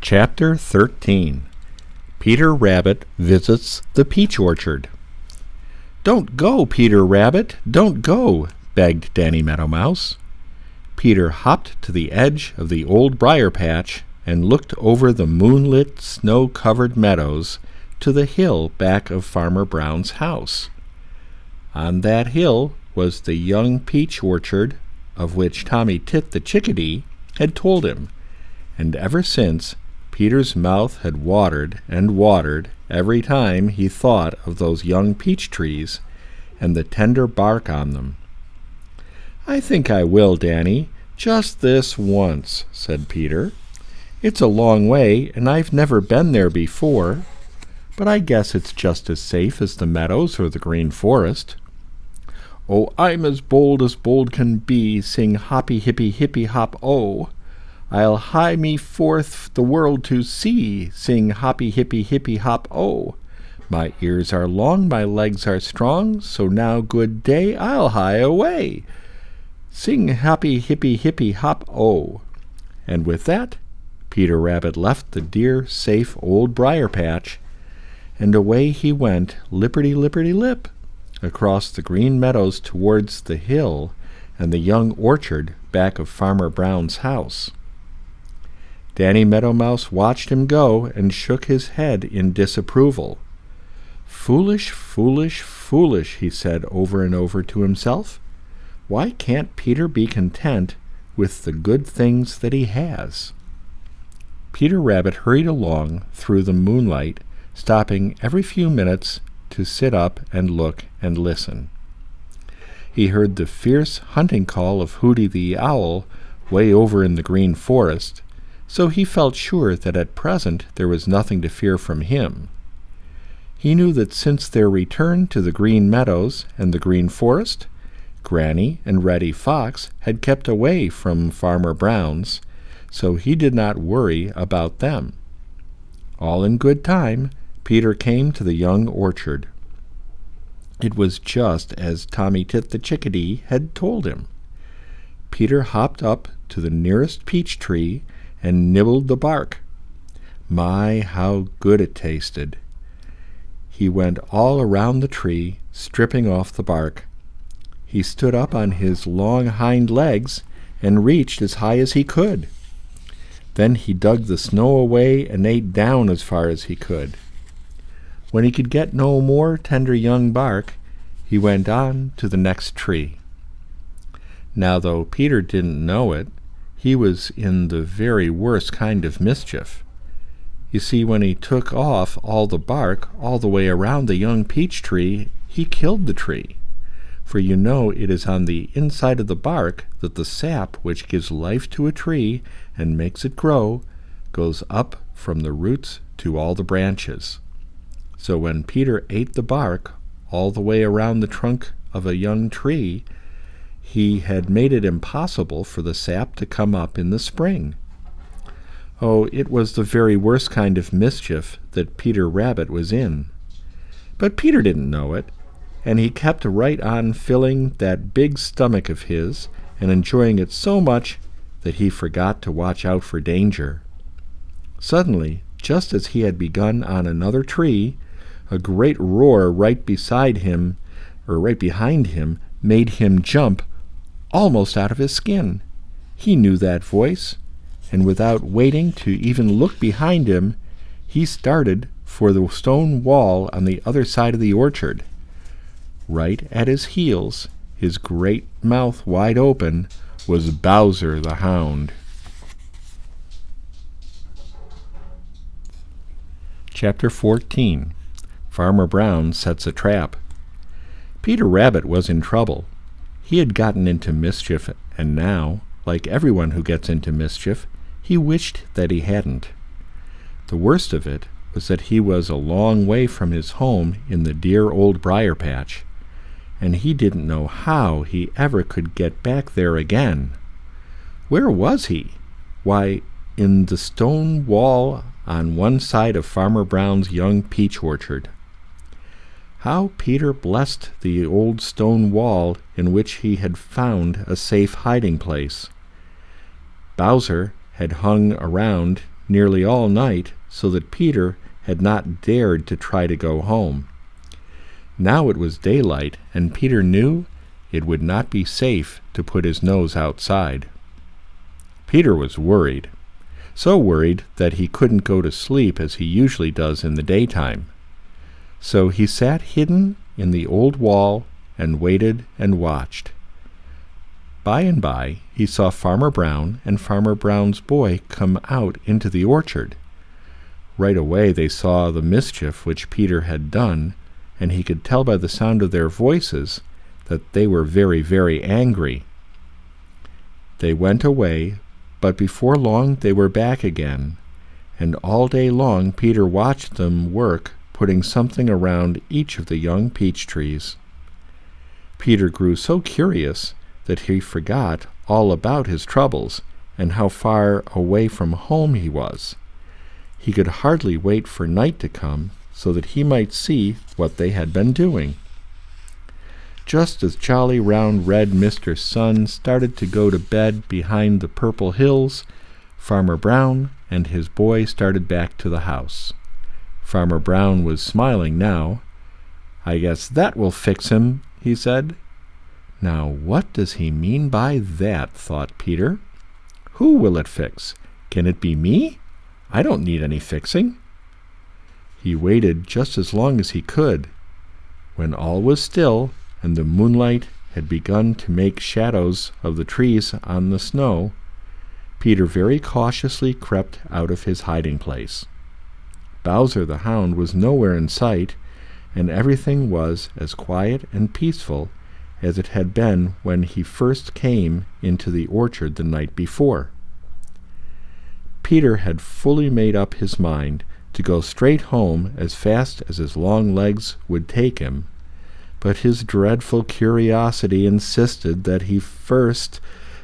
Chapter 13. Peter Rabbit Visits the Peach Orchard. "Don't go, Peter Rabbit, don't go," begged Danny Meadow Mouse. Peter hopped to the edge of the old briar patch and looked over the moonlit, snow-covered meadows to the hill back of Farmer Brown's house. On that hill was the young peach orchard of which Tommy Tit the Chickadee had told him, and ever since Peter's mouth had watered and watered every time he thought of those young peach trees and the tender bark on them. "I think I will, Danny, just this once," said Peter. "It's a long way, and I've never been there before, but I guess it's just as safe as the meadows or the Green Forest." "Oh, I'm as bold can be, sing hoppy hippy hippy hop oh. I'll hie me forth the world to see, sing hoppy hippy hippy hop oh. My ears are long, my legs are strong, so now good day, I'll hie away, sing hoppy hippy hippy hop oh." And with that, Peter Rabbit left the dear, safe old briar patch, and away he went, lipperty-lipperty-lip, across the green meadows towards the hill and the young orchard back of Farmer Brown's house. Danny Meadow Mouse watched him go and shook his head in disapproval. "Foolish, foolish, foolish," he said over and over to himself. "Why can't Peter be content with the good things that he has?" Peter Rabbit hurried along through the moonlight, stopping every few minutes to sit up and look and listen. He heard the fierce hunting call of Hooty the Owl way over in the Green Forest, so he felt sure that at present there was nothing to fear from him. He knew that since their return to the Green Meadows and the Green Forest, Granny and Reddy Fox had kept away from Farmer Brown's, so he did not worry about them. All in good time, Peter came to the young orchard. It was just as Tommy Tit the Chickadee had told him. Peter hopped up to the nearest peach tree and nibbled the bark. My, how good it tasted! He went all around the tree, stripping off the bark. He stood up on his long hind legs and reached as high as he could. Then he dug the snow away and ate down as far as he could. When he could get no more tender young bark, he went on to the next tree. Now, though Peter didn't know it, he was in the very worst kind of mischief. You see, when he took off all the bark all the way around the young peach tree, he killed the tree. For you know it is on the inside of the bark that the sap which gives life to a tree and makes it grow goes up from the roots to all the branches. So when Peter ate the bark all the way around the trunk of a young tree, he had made it impossible for the sap to come up in the spring. Oh, it was the very worst kind of mischief that Peter Rabbit was in. But Peter didn't know it, and he kept right on filling that big stomach of his and enjoying it so much that he forgot to watch out for danger. Suddenly, just as he had begun on another tree, a great roar right behind him made him jump almost out of his skin. He knew that voice, and without waiting to even look behind him, he started for the stone wall on the other side of the orchard. Right at his heels, his great mouth wide open, was Bowser the Hound. Chapter 14. Farmer Brown Sets a Trap. Peter Rabbit was in trouble. He had gotten into mischief, and now, like everyone who gets into mischief, he wished that he hadn't. The worst of it was that he was a long way from his home in the dear old briar patch, and he didn't know how he ever could get back there again. Where was he? Why, in the stone wall on one side of Farmer Brown's young peach orchard. How Peter blessed the old stone wall in which he had found a safe hiding place. Bowser had hung around nearly all night, so that Peter had not dared to try to go home. Now it was daylight, and Peter knew it would not be safe to put his nose outside. Peter was worried, so worried that he couldn't go to sleep as he usually does in the daytime. So he sat hidden in the old wall and waited and watched. By and by he saw Farmer Brown and Farmer Brown's boy come out into the orchard. Right away they saw the mischief which Peter had done, and he could tell by the sound of their voices that they were very, very angry. They went away, but before long they were back again, and all day long Peter watched them work, putting something around each of the young peach trees. Peter grew so curious that he forgot all about his troubles and how far away from home he was. He could hardly wait for night to come so that he might see what they had been doing. Just as jolly round red Mr. Sun started to go to bed behind the purple hills, Farmer Brown and his boy started back to the house. Farmer Brown was smiling now. "I guess that will fix him," he said. "Now what does he mean by that?" thought Peter. "Who will it fix? Can it be me? I don't need any fixing." He waited just as long as he could. When all was still, and the moonlight had begun to make shadows of the trees on the snow, Peter very cautiously crept out of his hiding place. Bowser the Hound was nowhere in sight, and everything was as quiet and peaceful as it had been when he first came into the orchard the night before. Peter had fully made up his mind to go straight home as fast as his long legs would take him, but his dreadful curiosity insisted that he first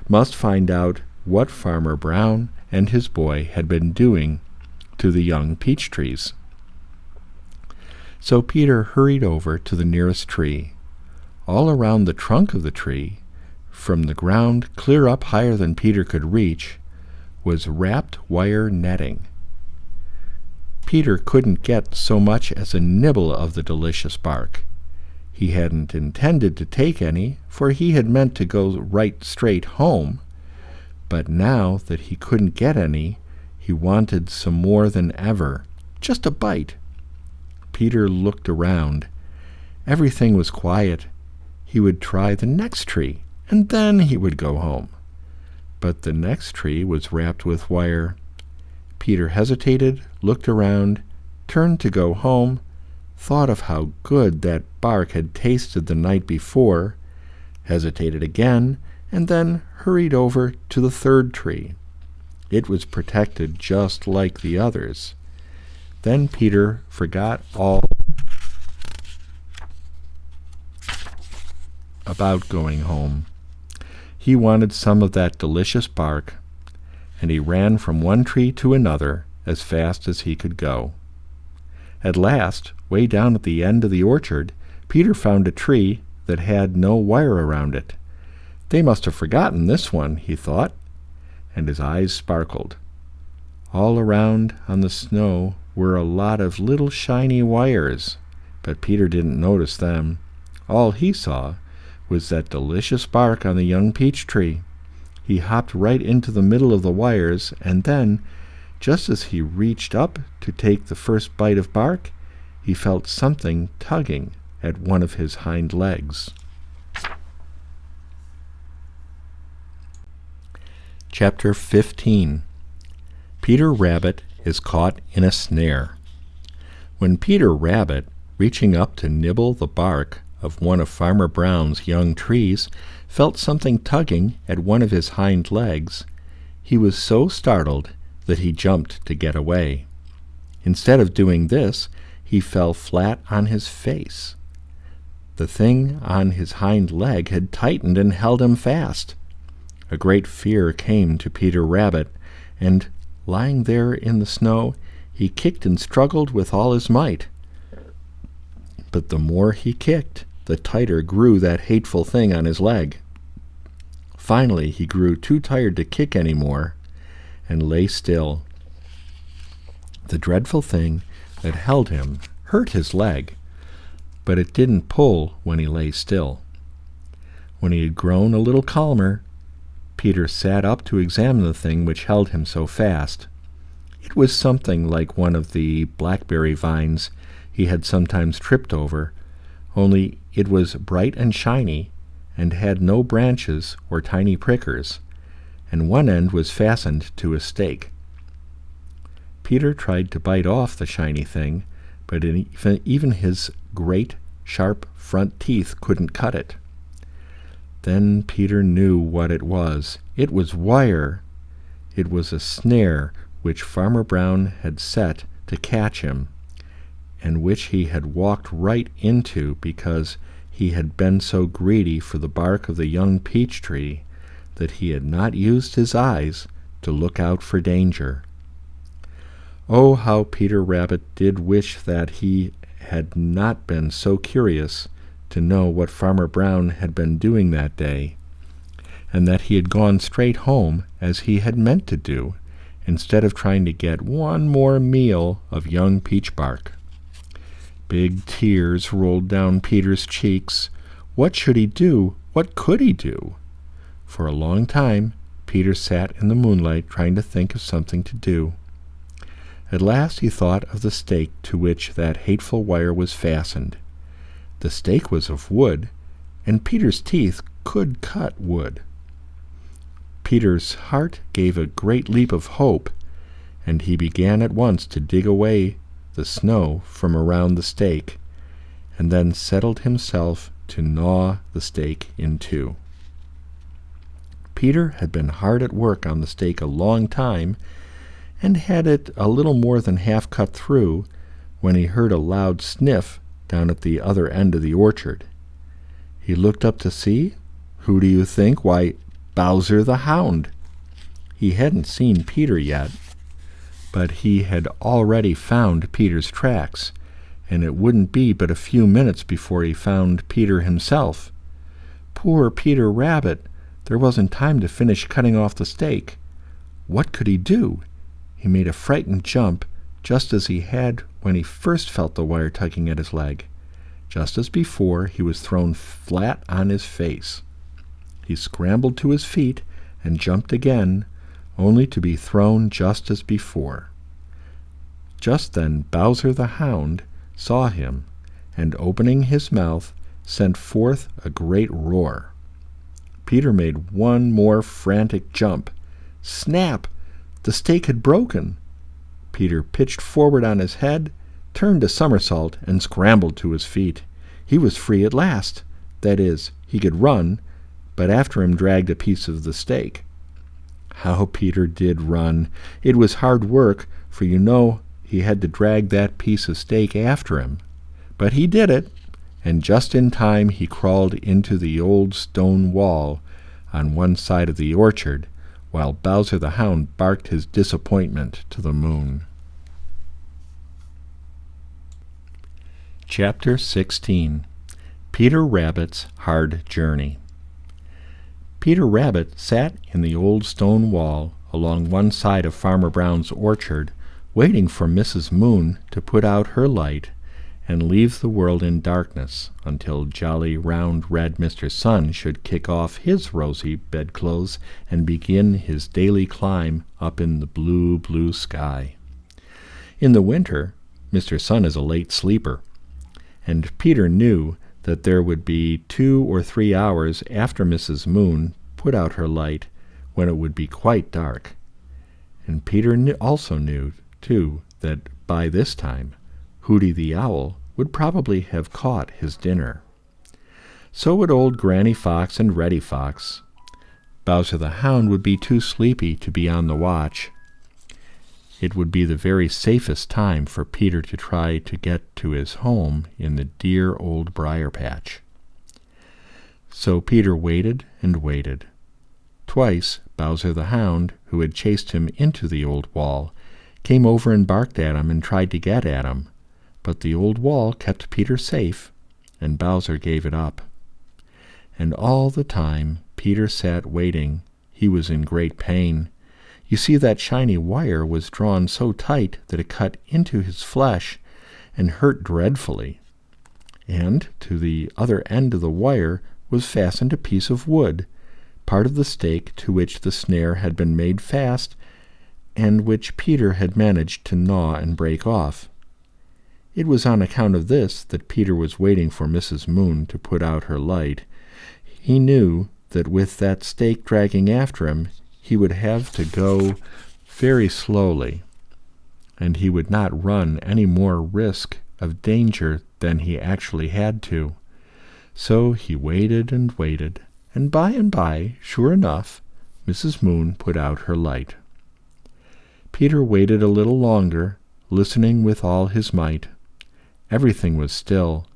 must find out what Farmer Brown and his boy had been doing to the young peach trees. So Peter hurried over to the nearest tree. All around the trunk of the tree, from the ground clear up higher than Peter could reach, was wrapped wire netting. Peter couldn't get so much as a nibble of the delicious bark. He hadn't intended to take any, for he had meant to go right straight home. But now that he couldn't get any, he wanted some more than ever, just a bite. Peter looked around. Everything was quiet. He would try the next tree, and then he would go home. But the next tree was wrapped with wire. Peter hesitated, looked around, turned to go home, thought of how good that bark had tasted the night before, hesitated again, and then hurried over to the third tree. It was protected just like the others. Then Peter forgot all about going home. He wanted some of that delicious bark, and he ran from one tree to another as fast as he could go. At last, way down at the end of the orchard, Peter found a tree that had no wire around it. "They must have forgotten this one," he thought, and his eyes sparkled. All around on the snow were a lot of little shiny wires, but Peter didn't notice them. All he saw was that delicious bark on the young peach tree. He hopped right into the middle of the wires, and then, just as he reached up to take the first bite of bark, he felt something tugging at one of his hind legs. Chapter 15. Peter Rabbit is caught in a snare. When Peter Rabbit, reaching up to nibble the bark of one of Farmer Brown's young trees, felt something tugging at one of his hind legs, he was so startled that he jumped to get away. Instead of doing this, he fell flat on his face. The thing on his hind leg had tightened and held him fast. A great fear came to Peter Rabbit, and, lying there in the snow, he kicked and struggled with all his might. But the more he kicked, the tighter grew that hateful thing on his leg. Finally he grew too tired to kick any more, and lay still. The dreadful thing that held him hurt his leg, but it didn't pull when he lay still. When he had grown a little calmer, Peter sat up to examine the thing which held him so fast. It was something like one of the blackberry vines he had sometimes tripped over, only it was bright and shiny, and had no branches or tiny prickers, and one end was fastened to a stake. Peter tried to bite off the shiny thing, but even his great, sharp front teeth couldn't cut it. Then Peter knew what it was. It was wire. It was a snare which Farmer Brown had set to catch him, and which he had walked right into because he had been so greedy for the bark of the young peach tree that he had not used his eyes to look out for danger. Oh, how Peter Rabbit did wish that he had not been so curious to know what Farmer Brown had been doing that day, and that he had gone straight home as he had meant to do, instead of trying to get one more meal of young peach bark. Big tears rolled down Peter's cheeks. What should he do? What could he do? For a long time, Peter sat in the moonlight trying to think of something to do. At last he thought of the stake to which that hateful wire was fastened. The stake was of wood, and Peter's teeth could cut wood. Peter's heart gave a great leap of hope, and he began at once to dig away the snow from around the stake, and then settled himself to gnaw the stake in two. Peter had been hard at work on the stake a long time, and had it a little more than half cut through, when he heard a loud sniff down at the other end of the orchard. He looked up to see. Who do you think? Why, Bowser the Hound. He hadn't seen Peter yet, but he had already found Peter's tracks, and it wouldn't be but a few minutes before he found Peter himself. Poor Peter Rabbit! There wasn't time to finish cutting off the stake. What could he do? He made a frightened jump, just as he had when he first felt the wire tugging at his leg. Just as before, he was thrown flat on his face. He scrambled to his feet and jumped again, only to be thrown just as before. Just then Bowser the Hound saw him, and opening his mouth, sent forth a great roar. Peter made one more frantic jump. Snap! The stake had broken. Peter pitched forward on his head, turned a somersault, and scrambled to his feet. He was free at last. That is, he could run, but after him dragged a piece of the stake. How Peter did run! It was hard work, for you know he had to drag that piece of stake after him. But he did it, and just in time he crawled into the old stone wall on one side of the orchard, while Bowser the Hound barked his disappointment to the moon. Chapter 16. Peter Rabbit's Hard Journey. Peter Rabbit sat in the old stone wall along one side of Farmer Brown's orchard, waiting for Mrs. Moon to put out her light and leave the world in darkness until jolly round red Mr. Sun should kick off his rosy bedclothes and begin his daily climb up in the blue, blue sky. In the winter, Mr. Sun is a late sleeper, and Peter knew that there would be 2 or 3 hours after Mrs. Moon put out her light when it would be quite dark. And Peter also knew, too, that by this time Hooty the Owl would probably have caught his dinner. So would old Granny Fox and Reddy Fox. Bowser the Hound would be too sleepy to be on the watch. It would be the very safest time for Peter to try to get to his home in the dear old briar patch. So Peter waited and waited. Twice Bowser the Hound, who had chased him into the old wall, came over and barked at him and tried to get at him, but the old wall kept Peter safe, and Bowser gave it up. And all the time Peter sat waiting, he was in great pain. You see, that shiny wire was drawn so tight that it cut into his flesh and hurt dreadfully. And to the other end of the wire was fastened a piece of wood, part of the stake to which the snare had been made fast, and which Peter had managed to gnaw and break off. It was on account of this that Peter was waiting for Mrs. Moon to put out her light. He knew that with that stake dragging after him, he would have to go very slowly, and he would not run any more risk of danger than he actually had to. So he waited, and by and by, sure enough, Mrs. Moon put out her light. Peter waited a little longer, listening with all his might. Everything was still.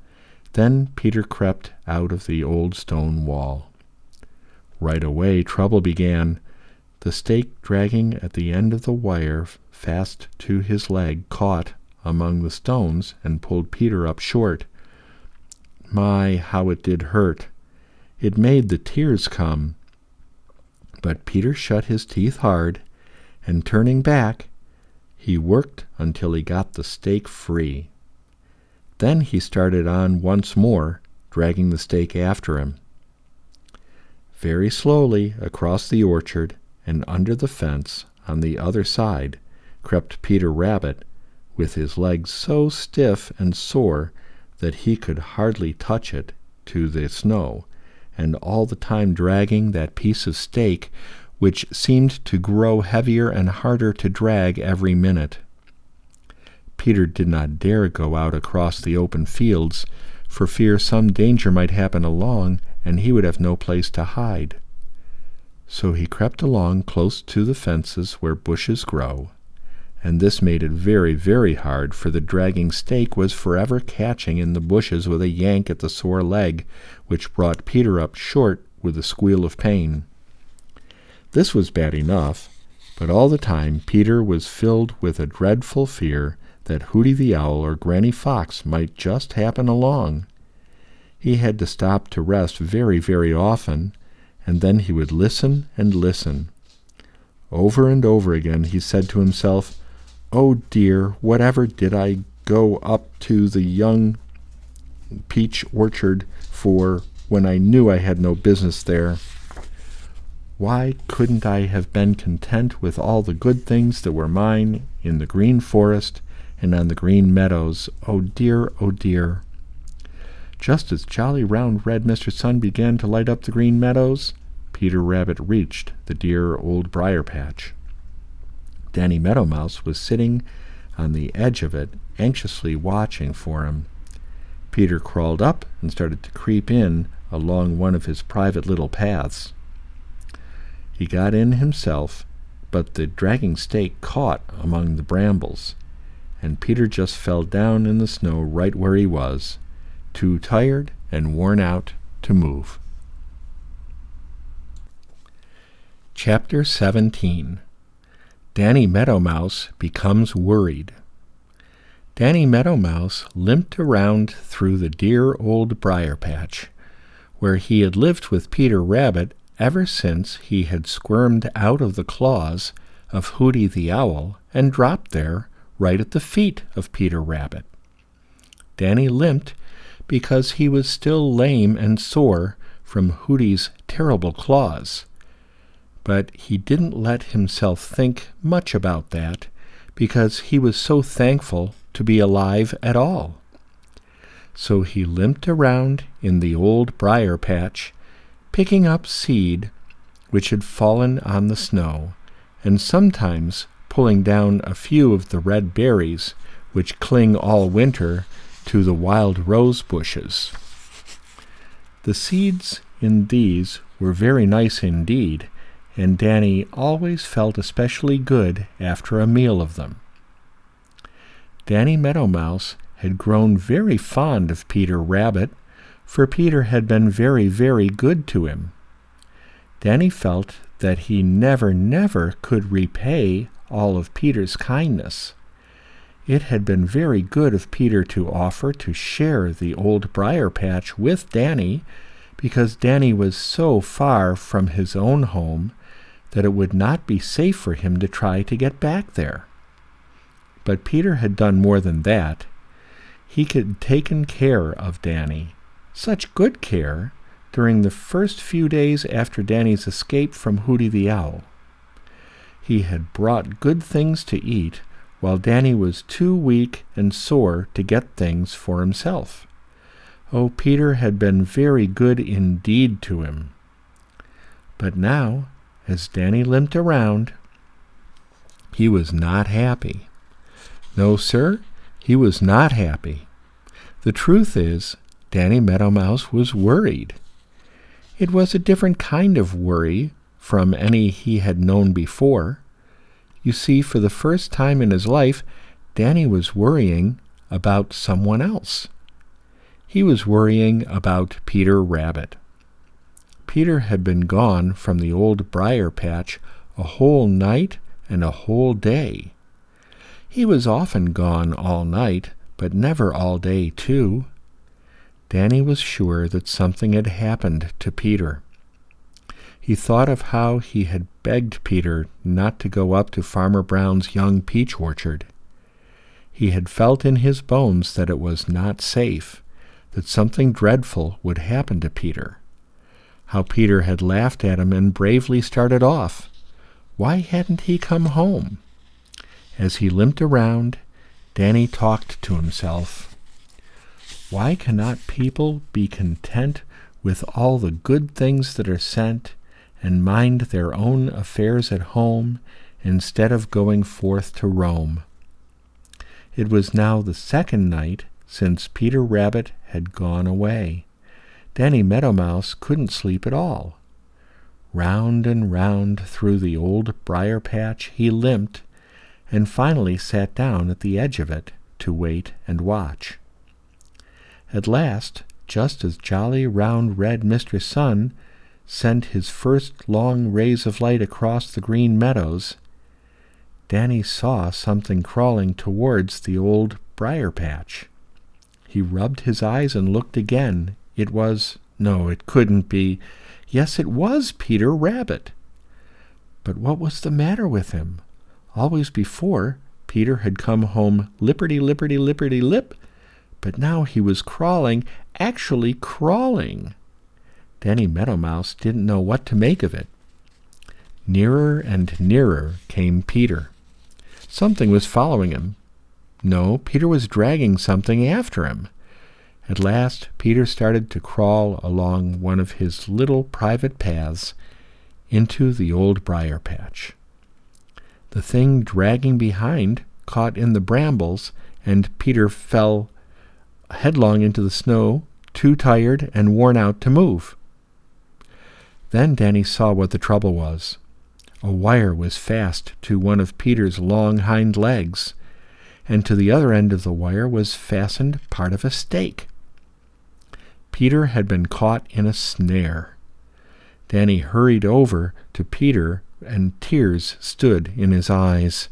Then Peter crept out of the old stone wall. Right away trouble began. The stake dragging at the end of the wire fast to his leg caught among the stones and pulled Peter up short. My, how it did hurt! It made the tears come. But Peter shut his teeth hard, and turning back, he worked until he got the stake free. Then he started on once more, dragging the stake after him. Very slowly across the orchard and under the fence on the other side crept Peter Rabbit, with his legs so stiff and sore that he could hardly touch it to the snow, and all the time dragging that piece of stake, which seemed to grow heavier and harder to drag every minute. Peter did not dare go out across the open fields, for fear some danger might happen along, and he would have no place to hide. So he crept along close to the fences where bushes grow, and this made it very, very hard, for the dragging stake was forever catching in the bushes with a yank at the sore leg, which brought Peter up short with a squeal of pain. This was bad enough, but all the time Peter was filled with a dreadful fear that Hooty the Owl or Granny Fox might just happen along. He had to stop to rest very, very often, and then he would listen and listen. Over and over again he said to himself, "Oh dear, whatever did I go up to the young peach orchard for when I knew I had no business there? Why couldn't I have been content with all the good things that were mine in the green forest and on the green meadows? Oh dear, oh dear." Just as jolly round red Mr. Sun began to light up the green meadows, Peter Rabbit reached the dear old briar patch. Danny Meadow Mouse was sitting on the edge of it, anxiously watching for him. Peter crawled up and started to creep in along one of his private little paths. He got in himself, but the dragging stake caught among the brambles, and Peter just fell down in the snow right where he was, too tired and worn out to move. Chapter 17. Danny Meadow Mouse becomes worried. Danny Meadow Mouse limped around through the dear old briar patch, where he had lived with Peter Rabbit ever since he had squirmed out of the claws of Hooty the Owl and dropped there right at the feet of Peter Rabbit. Danny limped because he was still lame and sore from Hooty's terrible claws. But he didn't let himself think much about that, because he was so thankful to be alive at all. So he limped around in the old briar patch, picking up seed which had fallen on the snow, and sometimes pulling down a few of the red berries which cling all winter to the wild rose bushes. The seeds in these were very nice indeed, and Danny always felt especially good after a meal of them. Danny Meadow Mouse had grown very fond of Peter Rabbit, for Peter had been very, very good to him. Danny felt that he never could repay all of Peter's kindness. It had been very good of Peter to offer to share the old briar patch with Danny, because Danny was so far from his own home that it would not be safe for him to try to get back there. But Peter had done more than that. He had taken care of Danny, such good care, during the first few days after Danny's escape from Hooty the Owl. He had brought good things to eat, while Danny was too weak and sore to get things for himself. Oh, Peter had been very good indeed to him. But now, as Danny limped around, he was not happy. No, sir, he was not happy. The truth is, Danny Meadow Mouse was worried. It was a different kind of worry from any he had known before. You see, for the first time in his life, Danny was worrying about someone else. He was worrying about Peter Rabbit. Peter had been gone from the old briar patch a whole night and a whole day. He was often gone all night, but never all day, too. Danny was sure that something had happened to Peter. He thought of how he had begged Peter not to go up to Farmer Brown's young peach orchard. He had felt in his bones that it was not safe, that something dreadful would happen to Peter. How Peter had laughed at him and bravely started off. Why hadn't he come home? As he limped around, Danny talked to himself. Why cannot people be content with all the good things that are sent, and mind their own affairs at home, instead of going forth to roam? It was now the second night since Peter Rabbit had gone away. Danny Meadow Mouse couldn't sleep at all. Round and round through the old briar patch he limped, and finally sat down at the edge of it to wait and watch. At last, just as jolly round red Mr. Sun sent his first long rays of light across the green meadows, Danny saw something crawling towards the old briar patch. He rubbed his eyes and looked again. No, it couldn't be. Yes, it was Peter Rabbit. But what was the matter with him? Always before, Peter had come home lipperty-lipperty-lipperty-lip, but now he was crawling, actually crawling. Danny Meadow Mouse didn't know what to make of it. Nearer and nearer came Peter. Something was following him. No, Peter was dragging something after him. At last, Peter started to crawl along one of his little private paths into the old briar patch. The thing dragging behind caught in the brambles, and Peter fell headlong into the snow, too tired and worn out to move. Then Danny saw what the trouble was. A wire was fast to one of Peter's long hind legs, and to the other end of the wire was fastened part of a stake. Peter had been caught in a snare. Danny hurried over to Peter, and tears stood in his eyes.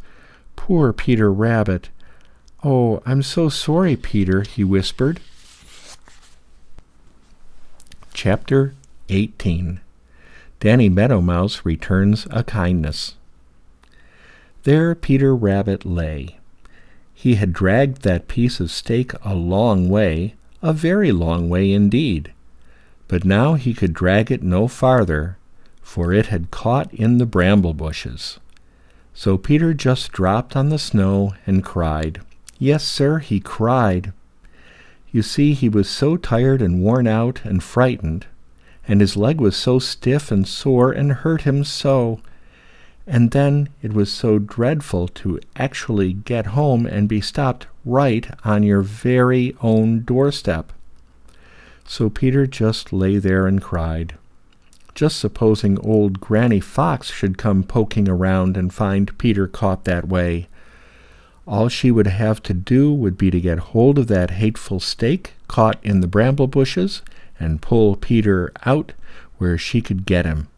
Poor Peter Rabbit. "Oh, I'm so sorry, Peter," he whispered. Chapter 18. Danny Meadow Mouse returns a kindness. There Peter Rabbit lay. He had dragged that piece of stake a long way, a very long way indeed. But now he could drag it no farther, for it had caught in the bramble bushes. So Peter just dropped on the snow and cried. Yes, sir, he cried. You see, he was so tired and worn out and frightened, and his leg was so stiff and sore and hurt him so. And then it was so dreadful to actually get home and be stopped right on your very own doorstep. So Peter just lay there and cried. Just supposing old Granny Fox should come poking around and find Peter caught that way. All she would have to do would be to get hold of that hateful stake caught in the bramble bushes and pull Peter out where she could get him.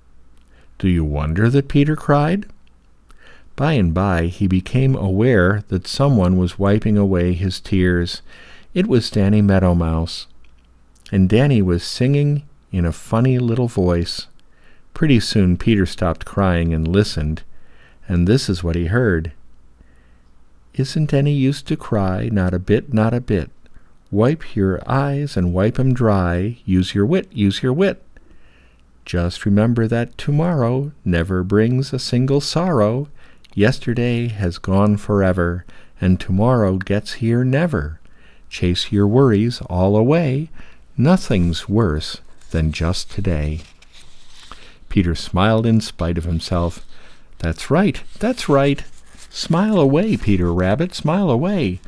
Do you wonder that Peter cried? By and by he became aware that someone was wiping away his tears. It was Danny Meadow Mouse. And Danny was singing in a funny little voice. Pretty soon Peter stopped crying and listened, and this is what he heard. "Isn't any use to cry, not a bit, not a bit. Wipe your eyes and wipe 'em dry, use your wit, use your wit. Just remember that tomorrow never brings a single sorrow. Yesterday has gone forever, and tomorrow gets here never. Chase your worries all away. Nothing's worse than just today." Peter smiled in spite of himself. That's right, that's right. Smile away, Peter Rabbit, smile away.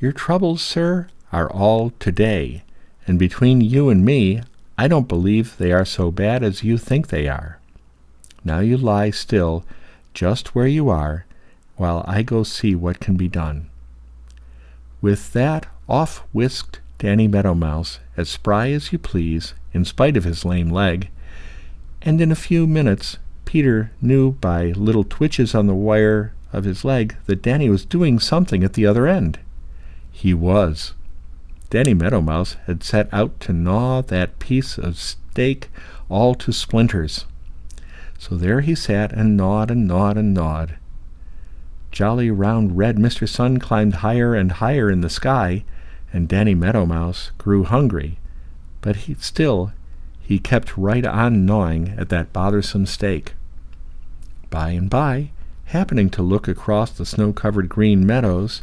Your troubles, sir, are all today, and between you and me, I don't believe they are so bad as you think they are. Now you lie still, just where you are, while I go see what can be done. With that, off whisked Danny Meadow Mouse, as spry as you please, in spite of his lame leg, and in a few minutes Peter knew by little twitches on the wire of his leg that Danny was doing something at the other end. He was. Danny Meadow Mouse had set out to gnaw that piece of steak all to splinters. So there he sat and gnawed and gnawed and gnawed. Jolly round red Mr. Sun climbed higher and higher in the sky, and Danny Meadow Mouse grew hungry, but he kept right on gnawing at that bothersome steak. By and by, happening to look across the snow-covered green meadows,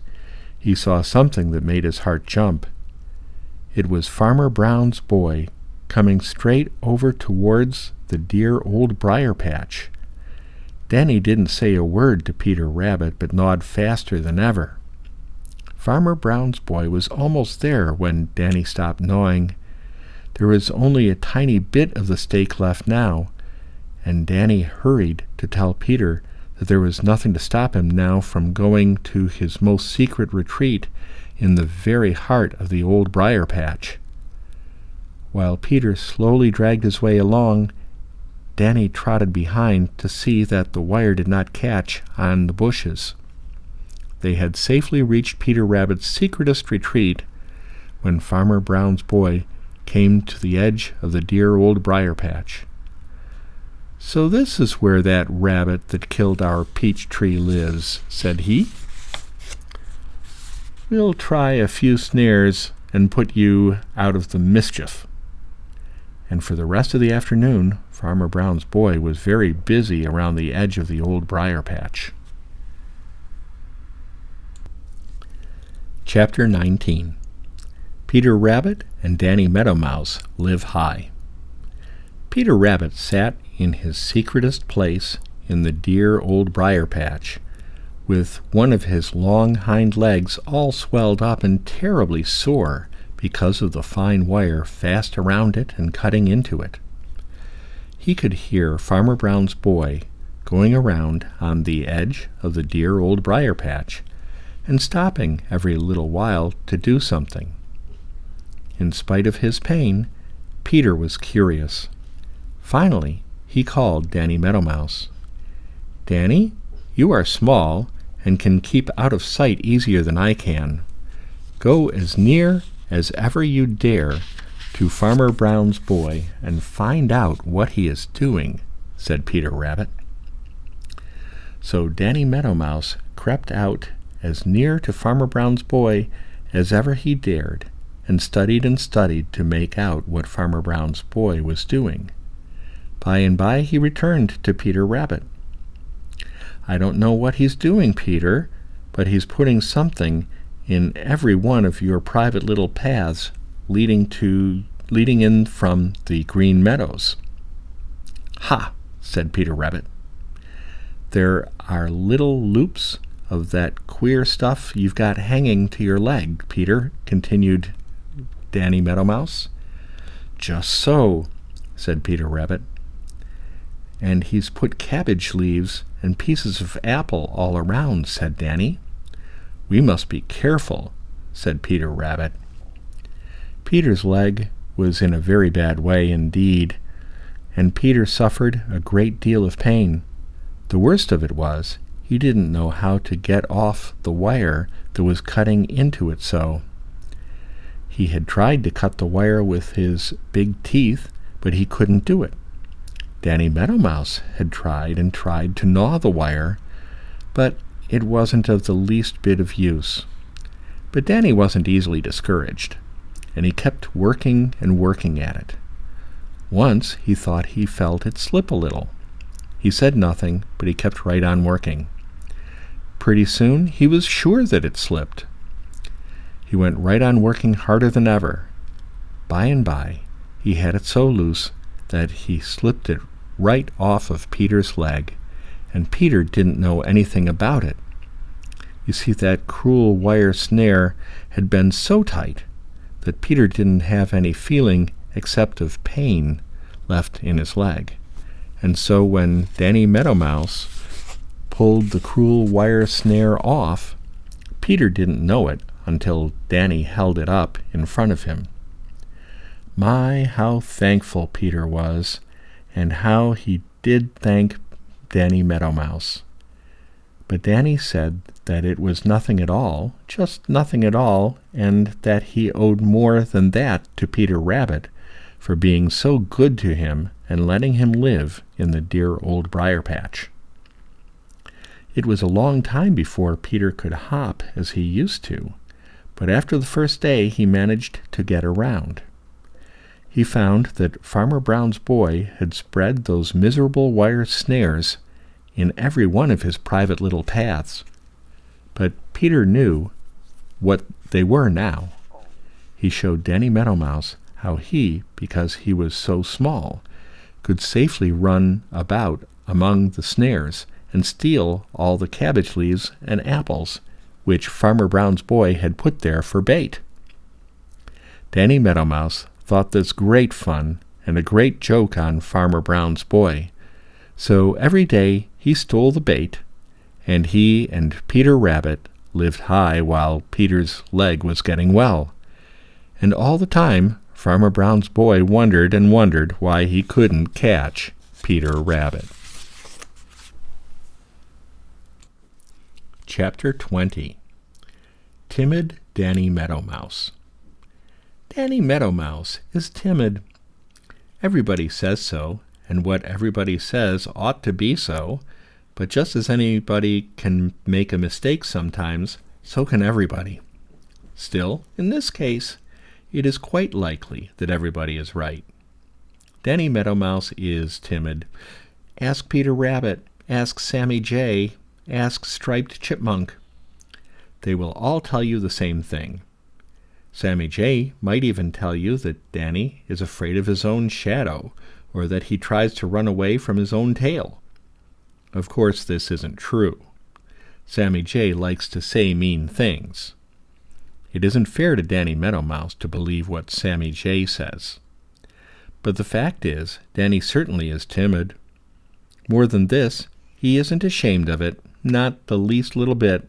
he saw something that made his heart jump. It was Farmer Brown's boy coming straight over towards the dear old briar patch. Danny didn't say a word to Peter Rabbit, but gnawed faster than ever. Farmer Brown's boy was almost there when Danny stopped gnawing. There was only a tiny bit of the steak left now, and Danny hurried to tell Peter that there was nothing to stop him now from going to his most secret retreat in the very heart of the old briar patch. While Peter slowly dragged his way along, Danny trotted behind to see that the wire did not catch on the bushes. They had safely reached Peter Rabbit's secretest retreat when Farmer Brown's boy came to the edge of the dear old briar patch. "So this is where that rabbit that killed our peach tree lives," said he. "We'll try a few snares and put you out of the mischief." And for the rest of the afternoon, Farmer Brown's boy was very busy around the edge of the old briar patch. Chapter 19. Peter Rabbit and Danny Meadow Mouse Live High. Peter Rabbit sat in his secretest place in the dear old briar patch, with one of his long hind legs all swelled up and terribly sore because of the fine wire fast around it and cutting into it. He could hear Farmer Brown's boy going around on the edge of the dear old briar patch and stopping every little while to do something. In spite of his pain, Peter was curious. Finally, he called Danny Meadow Mouse. "Danny, you are small and can keep out of sight easier than I can. Go as near as ever you dare to Farmer Brown's boy and find out what he is doing," said Peter Rabbit. So Danny Meadow Mouse crept out as near to Farmer Brown's boy as ever he dared, and studied to make out what Farmer Brown's boy was doing. By and by he returned to Peter Rabbit. "I don't know what he's doing, Peter, but he's putting something in every one of your private little paths leading in from the green meadows." "Ha!" said Peter Rabbit. "There are little loops of that queer stuff you've got hanging to your leg, Peter," continued Danny Meadow Mouse. "Just so," said Peter Rabbit. "And he's put cabbage leaves and pieces of apple all around," said Danny. "We must be careful," said Peter Rabbit. Peter's leg was in a very bad way indeed, and Peter suffered a great deal of pain. The worst of it was, he didn't know how to get off the wire that was cutting into it so. He had tried to cut the wire with his big teeth, but he couldn't do it. Danny Meadow Mouse had tried and tried to gnaw the wire, but it wasn't of the least bit of use. But Danny wasn't easily discouraged, and he kept working and working at it. Once he thought he felt it slip a little. He said nothing, but he kept right on working. Pretty soon he was sure that it slipped. He went right on working harder than ever. By and by, he had it so loose that he slipped it right off of Peter's leg, and Peter didn't know anything about it. You see, that cruel wire snare had been so tight that Peter didn't have any feeling except of pain left in his leg. And so when Danny Meadow Mouse pulled the cruel wire snare off, Peter didn't know it until Danny held it up in front of him. My, how thankful Peter was, and how he did thank Danny Meadow Mouse. But Danny said that it was nothing at all, just nothing at all, and that he owed more than that to Peter Rabbit for being so good to him and letting him live in the dear old briar patch. It was a long time before Peter could hop as he used to, but after the first day he managed to get around. He found that Farmer Brown's boy had spread those miserable wire snares in every one of his private little paths, but Peter knew what they were now. He showed Danny Meadow Mouse how he, because he was so small, could safely run about among the snares and steal all the cabbage leaves and apples which Farmer Brown's boy had put there for bait. Danny Meadow Mouse thought this great fun and a great joke on Farmer Brown's boy, so every day he stole the bait, and he and Peter Rabbit lived high while Peter's leg was getting well. And all the time Farmer Brown's boy wondered and wondered why he couldn't catch Peter Rabbit. Chapter 20. Timid Danny Meadow Mouse. Danny Meadow Mouse is timid. Everybody says so, and what everybody says ought to be so, but just as anybody can make a mistake sometimes, so can everybody. Still, in this case, it is quite likely that everybody is right. Danny Meadow Mouse is timid. Ask Peter Rabbit, ask Sammy Jay, ask Striped Chipmunk. They will all tell you the same thing. Sammy Jay might even tell you that Danny is afraid of his own shadow, or that he tries to run away from his own tail. Of course, this isn't true. Sammy Jay likes to say mean things. It isn't fair to Danny Meadow Mouse to believe what Sammy Jay says. But the fact is, Danny certainly is timid. More than this, he isn't ashamed of it, not the least little bit.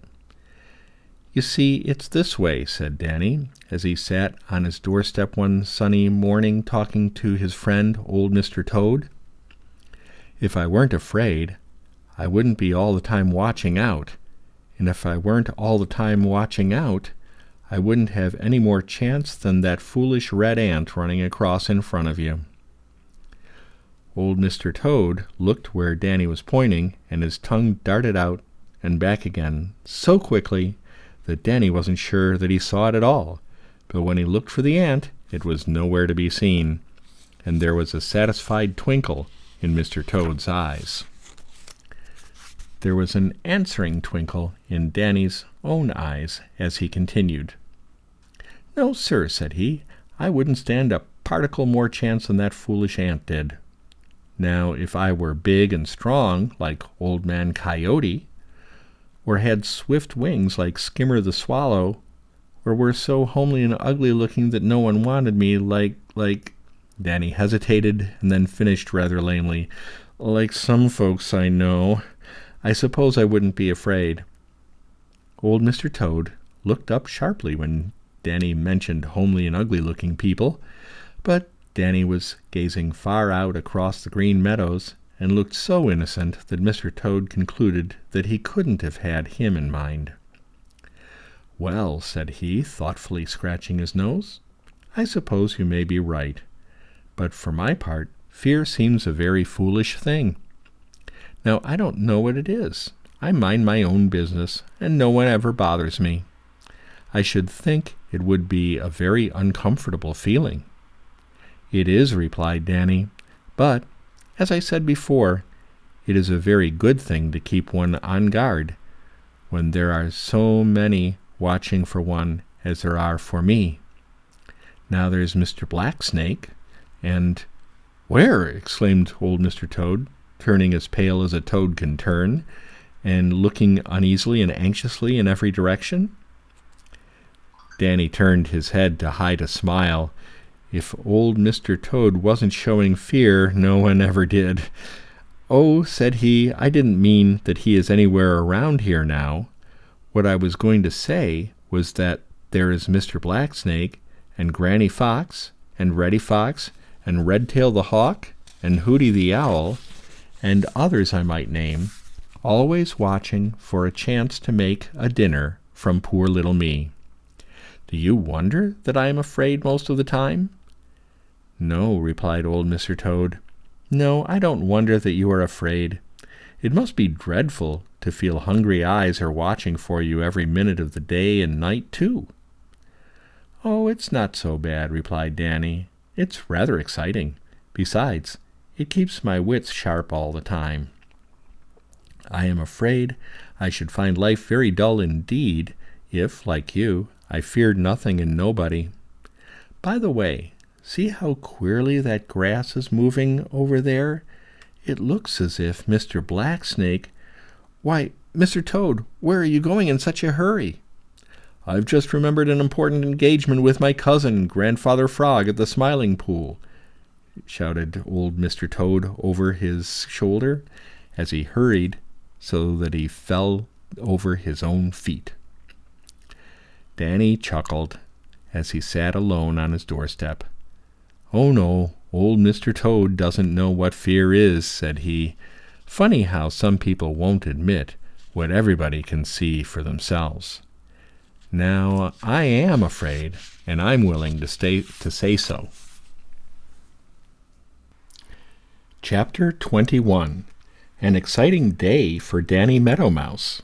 You see, it's this way, said Danny, as he sat on his doorstep one sunny morning talking to his friend, old Mr. Toad. If I weren't afraid, I wouldn't be all the time watching out, and if I weren't all the time watching out, I wouldn't have any more chance than that foolish red ant running across in front of you. Old Mr. Toad looked where Danny was pointing, and his tongue darted out and back again so quickly that Danny wasn't sure that he saw it at all, but when he looked for the ant, it was nowhere to be seen, and there was a satisfied twinkle in Mr. Toad's eyes. There was an answering twinkle in Danny's own eyes as he continued. No, sir, said he, I wouldn't stand a particle more chance than that foolish ant did. Now, if I were big and strong, like Old Man Coyote, or had swift wings like Skimmer the Swallow, or were so homely and ugly looking that no one wanted me, like... Danny hesitated and then finished rather lamely, like some folks I know, I suppose I wouldn't be afraid. Old Mr. Toad looked up sharply when Danny mentioned homely and ugly looking people, but Danny was gazing far out across the Green Meadows and looked so innocent that Mr. Toad concluded that he couldn't have had him in mind. Well, said he, thoughtfully scratching his nose, I suppose you may be right, but for my part, Fear seems a very foolish thing. Now, I don't know what it is. I mind my own business, and no one ever bothers me. I should think it would be a very uncomfortable feeling." "It is," replied Danny, "but, as I said before, it is a very good thing to keep one on guard when there are so many watching for one as there are for me. Now there's Mr. Blacksnake, and—" "Where?" exclaimed old Mr. Toad, turning as pale as a toad can turn, and looking uneasily and anxiously in every direction. Danny turned his head to hide a smile. If old Mr. Toad wasn't showing fear, no one ever did. "Oh," said he, "I didn't mean that he is anywhere around here now. What I was going to say was that there is Mr. Blacksnake, and Granny Fox, and Reddy Fox, and Redtail the Hawk, and Hooty the Owl, and others I might name, always watching for a chance to make a dinner from poor little me. Do you wonder that I am afraid most of the time?" "No," replied old Mr. Toad. "No, I don't wonder that you are afraid. It must be dreadful to feel hungry eyes are watching for you every minute of the day and night, too." "Oh, it's not so bad," replied Danny. "It's rather exciting. Besides, it keeps my wits sharp all the time. I am afraid I should find life very dull indeed if, like you, I feared nothing and nobody. By the way, see how queerly that grass is moving over there? It looks as if Mr. Blacksnake— Why, Mr. Toad, where are you going in such a hurry?" "I've just remembered an important engagement with my cousin, Grandfather Frog, at the Smiling Pool," shouted old Mr. Toad over his shoulder as he hurried so that he fell over his own feet. Danny chuckled as he sat alone on his doorstep. "Oh no, old Mr. Toad doesn't know what fear is," said he. "Funny how some people won't admit what everybody can see for themselves. Now, I am afraid, and I'm willing to say so." Chapter 21. An exciting day for Danny Meadow Mouse.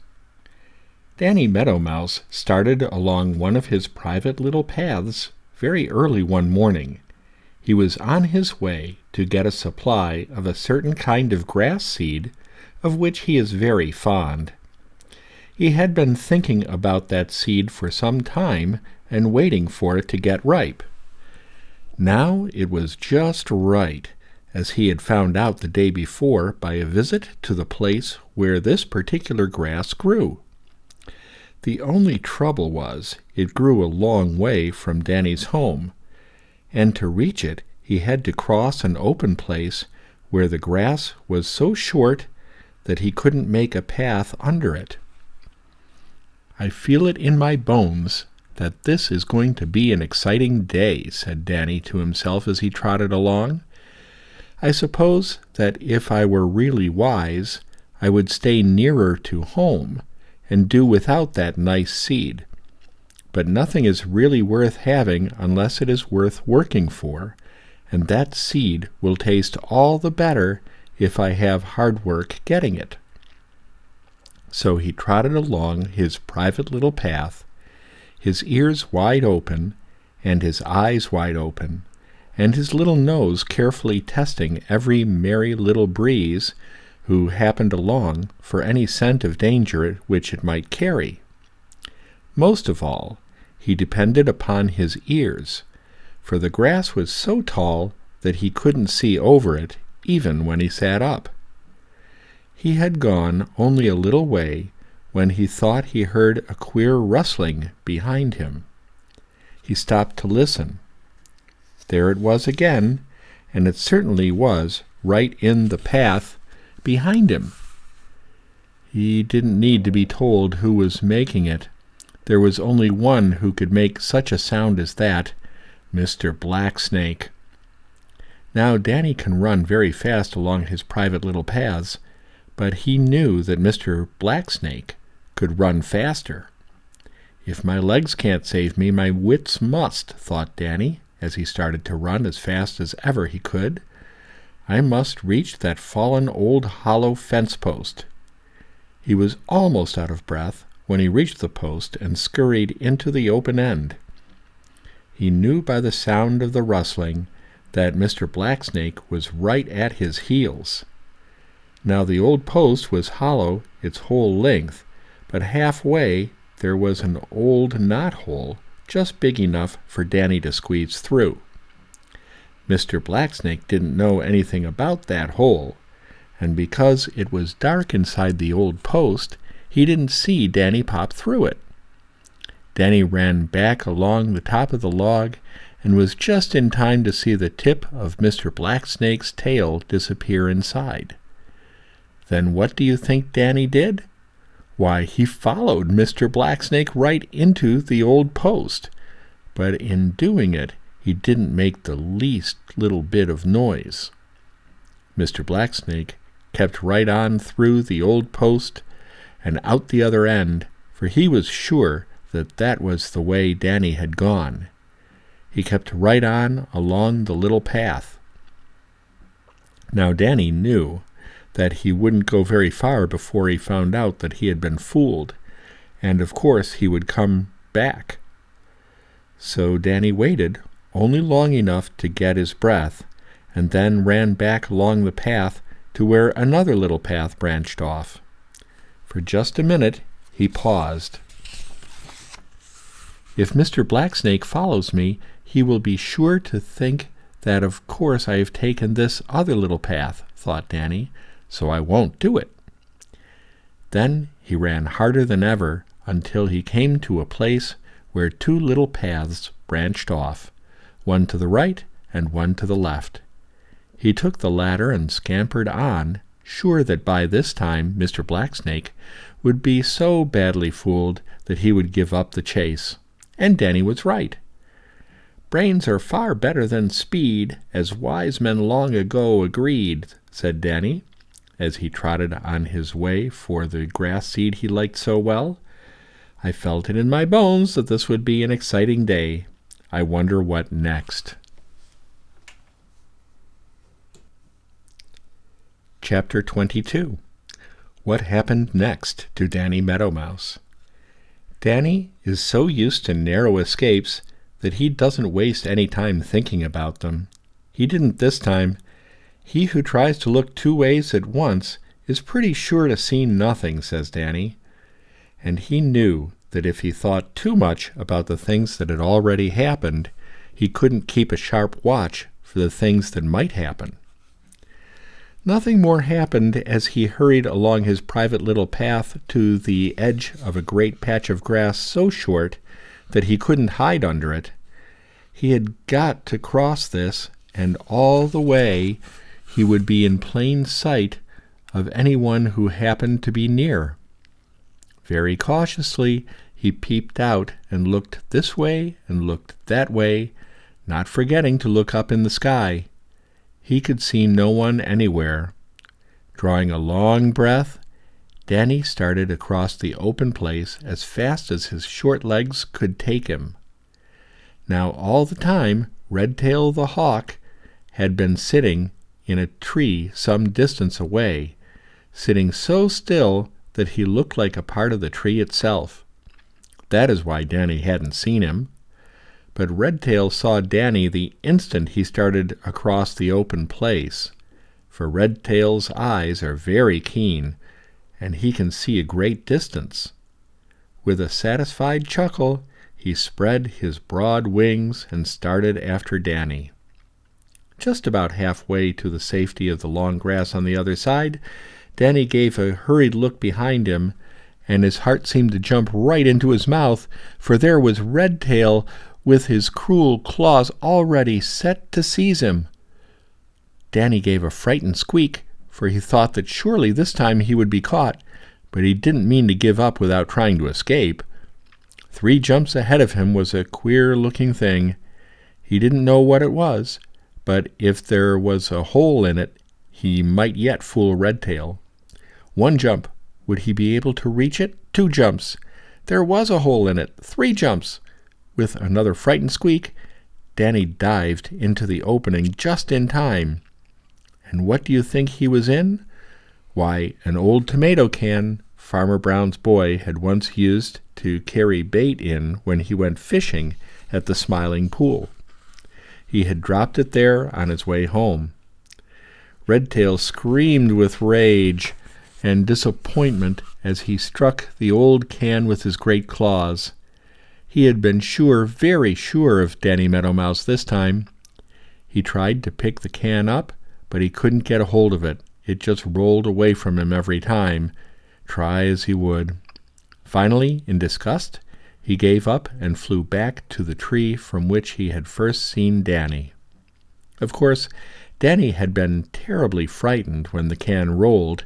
Danny Meadow Mouse started along one of his private little paths very early one morning. He was on his way to get a supply of a certain kind of grass seed of which he is very fond. He had been thinking about that seed for some time and waiting for it to get ripe. Now it was just right, as he had found out the day before by a visit to the place where this particular grass grew. The only trouble was it grew a long way from Danny's home, and to reach it he had to cross an open place where the grass was so short that he couldn't make a path under it. "I feel it in my bones that this is going to be an exciting day," said Danny to himself as he trotted along. "I suppose that if I were really wise, I would stay nearer to home and do without that nice seed. But nothing is really worth having unless it is worth working for, and that seed will taste all the better if I have hard work getting it." So he trotted along his private little path, his ears wide open and his eyes wide open, and his little nose carefully testing every merry little breeze who happened along for any scent of danger which it might carry. Most of all, he depended upon his ears, for the grass was so tall that he couldn't see over it even when he sat up. He had gone only a little way when he thought he heard a queer rustling behind him. He stopped to listen. There it was again, and it certainly was right in the path behind him. He didn't need to be told who was making it. There was only one who could make such a sound as that, Mr. Blacksnake. Now Danny can run very fast along his private little paths, but he knew that Mr. Blacksnake could run faster. "If my legs can't save me, my wits must," thought Danny, as he started to run as fast as ever he could. I must reach that fallen old hollow fence post." He was almost out of breath when he reached the post and scurried into the open end. He knew by the sound of the rustling that Mr. Blacksnake was right at his heels. Now the old post was hollow its whole length, but halfway there was an old knot-hole just big enough for Danny to squeeze through. Mr. Blacksnake didn't know anything about that hole, and because it was dark inside the old post, he didn't see Danny pop through it. Danny ran back along the top of the log and was just in time to see the tip of Mr. Blacksnake's tail disappear inside. Then what do you think Danny did? Why, he followed Mr. Blacksnake right into the old post, but in doing it, he didn't make the least little bit of noise. Mr. Blacksnake kept right on through the old post and out the other end, for he was sure that that was the way Danny had gone. He kept right on along the little path. Now Danny knew that he wouldn't go very far before he found out that he had been fooled, and of course he would come back. So Danny waited only long enough to get his breath, and then ran back along the path to where another little path branched off. For just a minute he paused. "If Mr. Blacksnake follows me, he will be sure to think that of course I have taken this other little path," thought Danny, "so I won't do it." Then he ran harder than ever until he came to a place where two little paths branched off, one to the right and one to the left. He took the latter and scampered on, sure that by this time Mr. Blacksnake would be so badly fooled that he would give up the chase. And Danny was right. "Brains are far better than speed, as wise men long ago agreed," said Danny, as he trotted on his way for the grass seed he liked so well. "I felt it in my bones that this would be an exciting day. I wonder what next." Chapter 22. What happened next to Danny Meadow Mouse? Danny is so used to narrow escapes that he doesn't waste any time thinking about them. He didn't this time. He who tries to look two ways at once is pretty sure to see nothing, says Danny. And he knew that if he thought too much about the things that had already happened, he couldn't keep a sharp watch for the things that might happen. Nothing more happened as he hurried along his private little path to the edge of a great patch of grass so short that he couldn't hide under it. He had got to cross this, and all the way he would be in plain sight of anyone who happened to be near. Very cautiously he peeped out and looked this way and looked that way, not forgetting to look up in the sky. He could see no one anywhere. Drawing a long breath, Danny started across the open place as fast as his short legs could take him. Now all the time Redtail the Hawk had been sitting in a tree some distance away, sitting so still that he looked like a part of the tree itself. That is why Danny hadn't seen him. But Redtail saw Danny the instant he started across the open place, for Redtail's eyes are very keen, and he can see a great distance. With a satisfied chuckle, he spread his broad wings and started after Danny. Just about halfway to the safety of the long grass on the other side, Danny gave a hurried look behind him, and his heart seemed to jump right into his mouth, for there was Redtail with his cruel claws already set to seize him. Danny gave a frightened squeak, for he thought that surely this time he would be caught, but he didn't mean to give up without trying to escape. 3 jumps ahead of him was a queer-looking thing. He didn't know what it was, but if there was a hole in it, he might yet fool Redtail. 1 jump. Would he be able to reach it? 2 jumps. There was a hole in it. 3 jumps. With another frightened squeak, Danny dived into the opening just in time. And what do you think he was in? Why, an old tomato can Farmer Brown's boy had once used to carry bait in when he went fishing at the Smiling Pool. He had dropped it there on his way home. Redtail screamed with rage and disappointment as he struck the old can with his great claws. He had been sure, very sure of Danny Meadow Mouse this time. He tried to pick the can up, but he couldn't get a hold of it. It just rolled away from him every time, try as he would. Finally, in disgust, he gave up and flew back to the tree from which he had first seen Danny. Of course, Danny had been terribly frightened when the can rolled,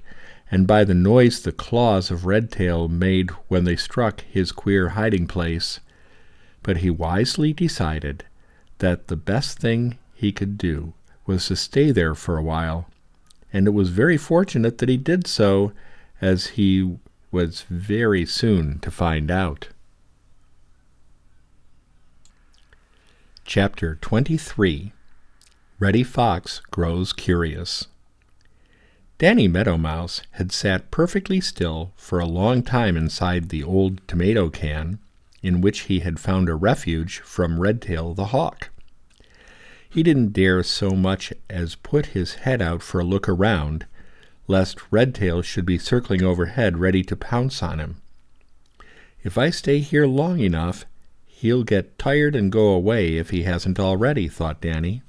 and by the noise the claws of Redtail made when they struck his queer hiding place. But he wisely decided that the best thing he could do was to stay there for a while, and it was very fortunate that he did so, as he was very soon to find out. Chapter 23. Reddy Fox Grows Curious. Danny Meadow Mouse had sat perfectly still for a long time inside the old tomato can, in which he had found a refuge from Redtail the Hawk. He didn't dare so much as put his head out for a look around, lest Redtail should be circling overhead ready to pounce on him. If I stay here long enough, he'll get tired and go away if he hasn't already, thought Danny.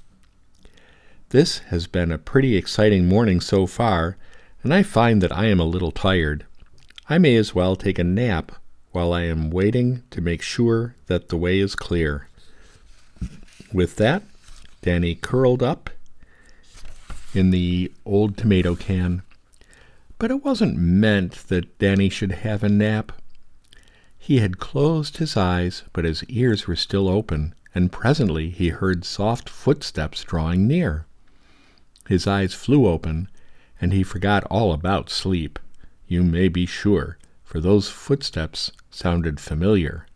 This has been a pretty exciting morning so far, and I find that I am a little tired. I may as well take a nap while I am waiting to make sure that the way is clear. With that, Danny curled up in the old tomato can. But it wasn't meant that Danny should have a nap. He had closed his eyes, but his ears were still open, and presently he heard soft footsteps drawing near. His eyes flew open, and he forgot all about sleep, you may be sure, for those footsteps sounded familiar.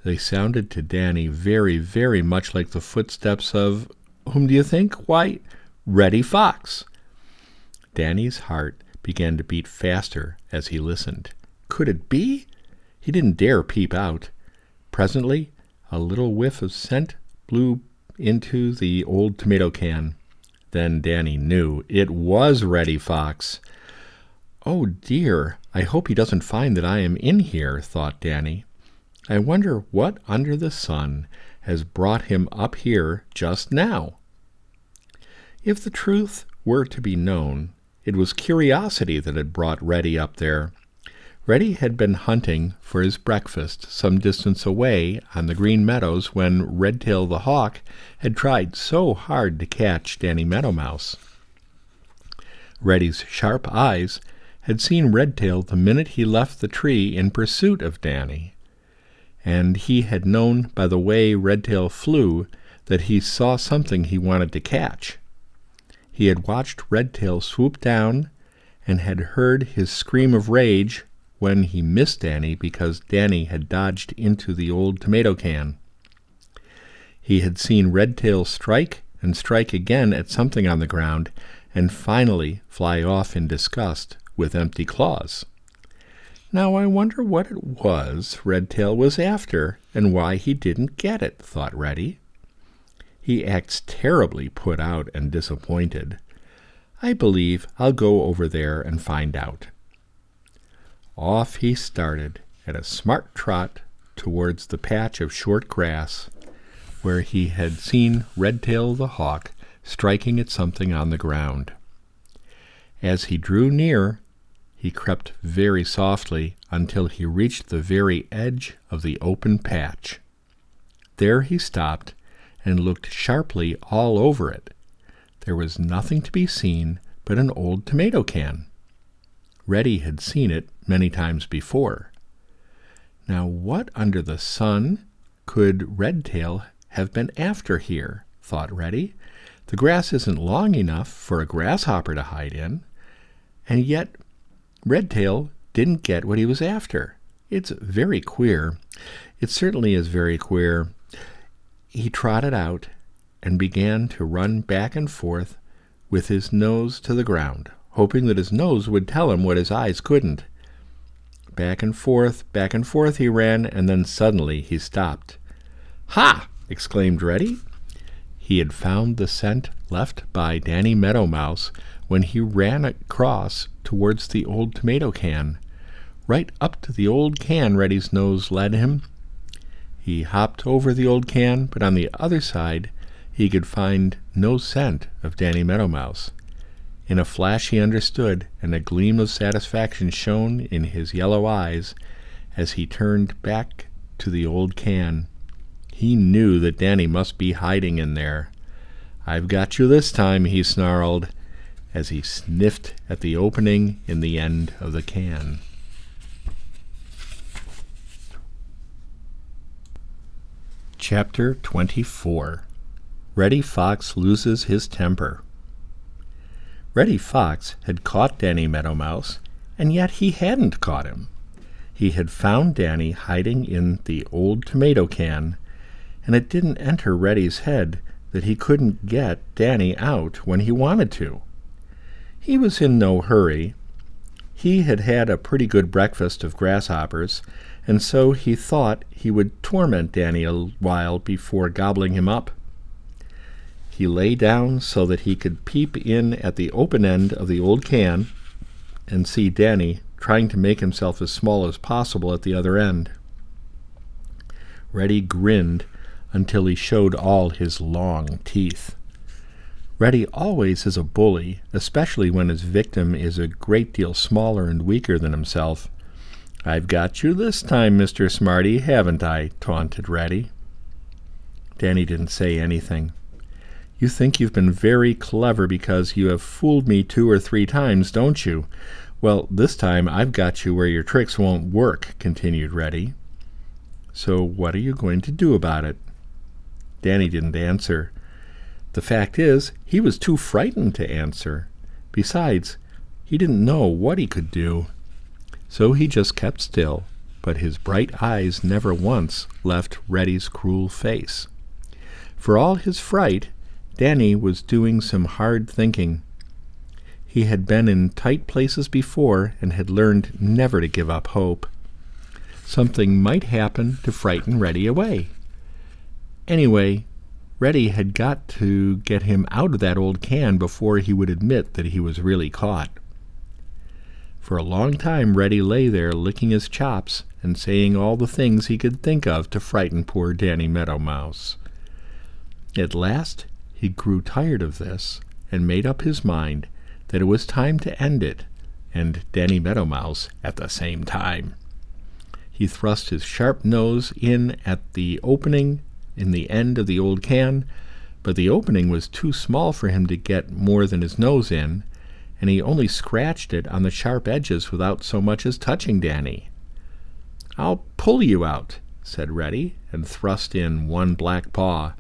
They sounded to Danny very, very much like the footsteps of, whom do you think? Why, Reddy Fox. Danny's heart began to beat faster as he listened. Could it be? He didn't dare peep out. Presently, a little whiff of scent blew into the old tomato can. Then Danny knew it was Reddy Fox. Oh dear, I hope he doesn't find that I am in here, thought Danny. I wonder what under the sun has brought him up here just now. If the truth were to be known, it was curiosity that had brought Reddy up there. Reddy had been hunting for his breakfast some distance away on the Green Meadows when Redtail the Hawk had tried so hard to catch Danny Meadow Mouse. Reddy's sharp eyes had seen Redtail the minute he left the tree in pursuit of Danny, and he had known by the way Redtail flew that he saw something he wanted to catch. He had watched Redtail swoop down and had heard his scream of rage when he missed Danny because Danny had dodged into the old tomato can. He had seen Redtail strike and strike again at something on the ground, and finally fly off in disgust with empty claws. Now I wonder what it was Redtail was after, and why he didn't get it, thought Reddy. He acts terribly put out and disappointed. I believe I'll go over there and find out. Off he started at a smart trot towards the patch of short grass where he had seen Redtail the Hawk striking at something on the ground. As he drew near, he crept very softly until he reached the very edge of the open patch. There he stopped and looked sharply all over it. There was nothing to be seen but an old tomato can. Reddy had seen it many times before. Now what under the sun could Redtail have been after here, thought Reddy. The grass isn't long enough for a grasshopper to hide in, and yet Redtail didn't get what he was after. It's very queer. It certainly is very queer. He trotted out and began to run back and forth with his nose to the ground, hoping that his nose would tell him what his eyes couldn't. Back and forth he ran, and then suddenly he stopped. "Ha!" exclaimed Reddy. He had found the scent left by Danny Meadow Mouse when he ran across towards the old tomato can. Right up to the old can Reddy's nose led him. He hopped over the old can, but on the other side he could find no scent of Danny Meadow Mouse. In a flash he understood, and a gleam of satisfaction shone in his yellow eyes as he turned back to the old can. He knew that Danny must be hiding in there. "I've got you this time," he snarled, as he sniffed at the opening in the end of the can. Chapter 24. Reddy Fox Loses His Temper. Reddy Fox had caught Danny Meadow Mouse, and yet he hadn't caught him. He had found Danny hiding in the old tomato can, and it didn't enter Reddy's head that he couldn't get Danny out when he wanted to. He was in no hurry. He had had a pretty good breakfast of grasshoppers, and so he thought he would torment Danny a while before gobbling him up. He lay down so that he could peep in at the open end of the old can and see Danny trying to make himself as small as possible at the other end. Reddy grinned until he showed all his long teeth. Reddy always is a bully, especially when his victim is a great deal smaller and weaker than himself. "I've got you this time, Mr. Smarty, haven't I?" taunted Reddy. Danny didn't say anything. "You think you've been very clever because you have fooled me 2 or 3 times, don't you? Well, this time I've got you where your tricks won't work," continued Reddy. "So what are you going to do about it?" Danny didn't answer. The fact is, he was too frightened to answer. Besides, he didn't know what he could do. So he just kept still, but his bright eyes never once left Reddy's cruel face. For all his fright, Danny was doing some hard thinking. He had been in tight places before and had learned never to give up hope. Something might happen to frighten Reddy away. Anyway, Reddy had got to get him out of that old can before he would admit that he was really caught. For a long time Reddy lay there licking his chops and saying all the things he could think of to frighten poor Danny Meadow Mouse. At last he grew tired of this and made up his mind that it was time to end it, and Danny Meadow Mouse at the same time. He thrust his sharp nose in at the opening in the end of the old can, but the opening was too small for him to get more than his nose in, and he only scratched it on the sharp edges without so much as touching Danny. "I'll pull you out," said Reddy, and thrust in one black paw.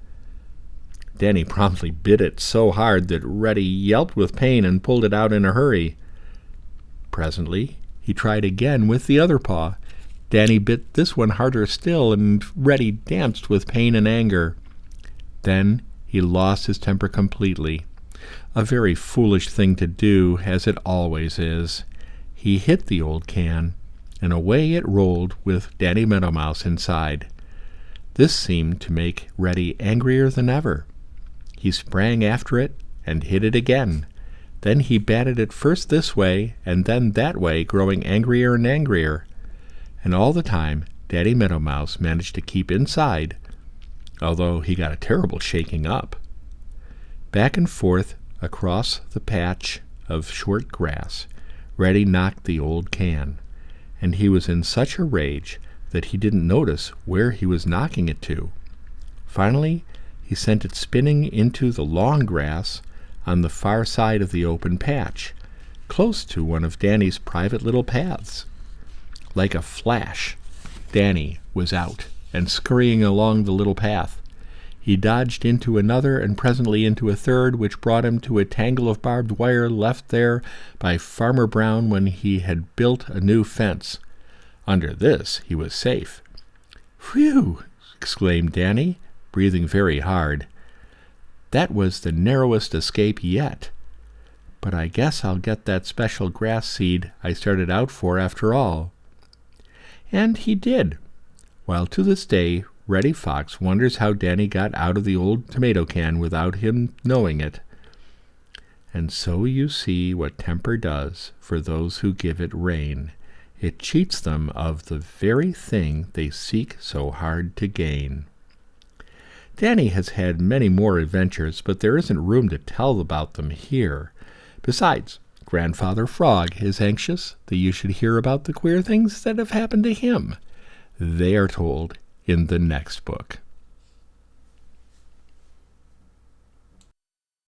Danny promptly bit it so hard that Reddy yelped with pain and pulled it out in a hurry. Presently he tried again with the other paw. Danny bit this one harder still, and Reddy danced with pain and anger. Then he lost his temper completely. A very foolish thing to do, as it always is. He hit the old can, and away it rolled with Danny Meadow Mouse inside. This seemed to make Reddy angrier than ever. He sprang after it and hit it again. Then he batted it first this way and then that way, growing angrier and angrier. And all the time Danny Meadow Mouse managed to keep inside, although he got a terrible shaking up. Back and forth across the patch of short grass, Reddy knocked the old can, and he was in such a rage that he didn't notice where he was knocking it to. Finally, he sent it spinning into the long grass on the far side of the open patch, close to one of Danny's private little paths. Like a flash, Danny was out and scurrying along the little path. He dodged into another and presently into a third, which brought him to a tangle of barbed wire left there by Farmer Brown when he had built a new fence. Under this he was safe. "Phew!" exclaimed Danny, breathing very hard. That was the narrowest escape yet. but I guess I'll get that special grass seed I started out for after all." And he did, while to this day Reddy Fox wonders how Danny got out of the old tomato can without him knowing it. And so you see what temper does for those who give it rein. It cheats them of the very thing they seek so hard to gain. Danny has had many more adventures, but there isn't room to tell about them here. Besides, Grandfather Frog is anxious that you should hear about the queer things that have happened to him. They are told in the next book.